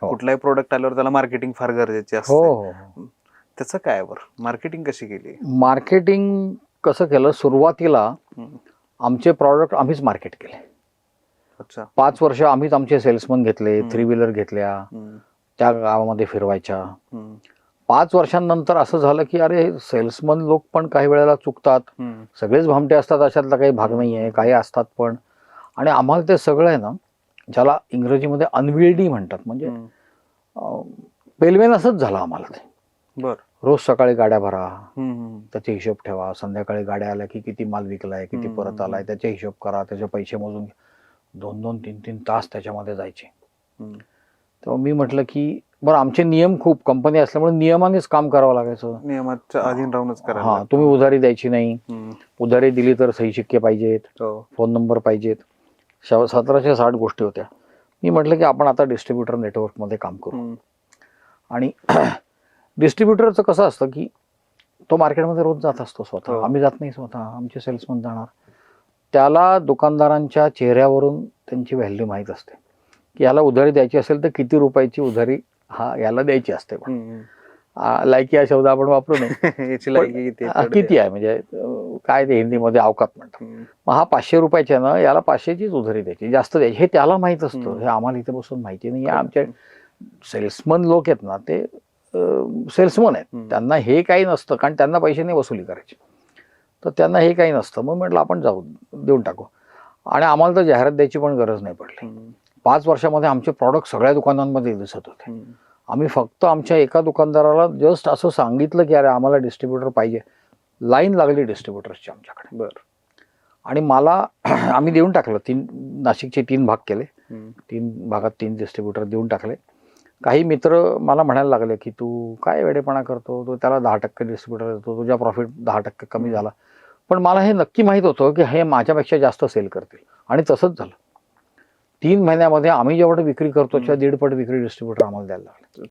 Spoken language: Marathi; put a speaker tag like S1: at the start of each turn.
S1: कुठलाही प्रोडक्ट आल्यावर त्याला मार्केटिंग फार गरजेची
S2: हो
S1: असते. त्याचं काय बरं मार्केटिंग कशी केली?
S2: मार्केटिंग कसं केलं, सुरुवातीला आमचे प्रॉडक्ट आम्हीच मार्केट केले.
S1: अच्छा.
S2: 5 वर्ष आम्हीच आमचे सेल्समन घेतले, 3 व्हीलर घेतल्या, त्या गावामध्ये फिरवायच्या. 5 वर्षांनंतर असं झालं की अरे सेल्समन लोक पण काही वेळेला चुकतात, सगळेच भामटे असतात अशातला काही भाग नाही आहे, काही असतात पण. आणि आम्हाला ते सगळं आहे ना, ज्याला इंग्रजीमध्ये अनविल्डी म्हणतात, म्हणजे पेलवेन असंच झालं आम्हाला ते.
S1: बर.
S2: रोज सकाळी गाड्या भरा, त्याचे हिशोब ठेवा, संध्याकाळी गाड्या आल्या की किती माल विकलाय, किती परत आलाय, त्याचे हिशोब करा, त्याचे पैसे मोजून 2-2, 3-3 तास त्याच्यामध्ये जायचे. तेव्हा मी म्हटलं की बरं, आमचे नियम खूप, कंपनी असल्यामुळे नियमानेच काम करावं लागायचं.
S1: नियमाच्या अधीन राहूनच करायला.
S2: हा, तुम्ही उधारी द्यायची नाही, उधारी दिली तर सही शिक्के पाहिजेत, फोन नंबर पाहिजेत, 1760 गोष्टी होत्या. मी म्हटलं की आपण आता डिस्ट्रीब्युटर नेटवर्कमध्ये काम करू. आणि डिस्ट्रीब्युटरचं कसं असतं की तो मार्केटमध्ये रोज जात असतो स्वतः, आम्ही जात नाही स्वतः, आमचे सेल्समन जाणार. त्याला दुकानदारांच्या चेहऱ्यावरून त्यांची व्हॅल्यू माहीत असते की याला उधारी द्यायची असेल तर किती रुपयाची उधारी याला द्यायची असते. लायकी हा शब्द आपण वापरू नये. किती आहे म्हणजे काय ते हिंदीमध्ये अवकात म्हणतात. मग हा 500 रुपयाच्या ना, याला 500चीच उधारी द्यायची, जास्त द्यायची, हे त्याला माहीत असतं. हे आम्हाला इथे बसून माहिती नाही. आमचे सेल्समन लोक आहेत ना, ते सेल्समन आहेत, त्यांना हे काही नसतं, कारण त्यांना पैसे नाही वसुली करायचे, तर त्यांना हे काही नसतं. मग म्हटलं आपण जाऊ, देऊन टाकू. आणि आम्हाला तर जाहिरात द्यायची पण गरज नाही पडली. 5 वर्षामध्ये आमचे प्रॉडक्ट सगळ्या दुकानांमध्ये दिसत होते. आम्ही फक्त आमच्या एका दुकानदाराला जस्ट असं सांगितलं की अरे आम्हाला डिस्ट्रीब्युटर पाहिजे, लाईन लागली डिस्ट्रीब्युटरची आमच्याकडे.
S1: बरं.
S2: आणि मला आम्ही देऊन टाकलं, नाशिकचे 3 भाग केले, 3 भागात 3 डिस्ट्रीब्युटर देऊन टाकले. काही मित्र मला म्हणायला लागले की तू काय वेडेपणा करतो, तो त्याला 10% डिस्ट्रीब्युटर देतो, तुझ्या प्रॉफिट 10% कमी झाला. पण मला हे नक्की माहीत होतं की हे माझ्यापेक्षा जास्त सेल करतील, आणि तसंच झालं. 3 महिन्यामध्ये आम्ही जेवढं विक्री करतो त्याच्या 1.5 पट विक्री डिस्ट्रीब्युटर आम्हाला द्यायला लागले.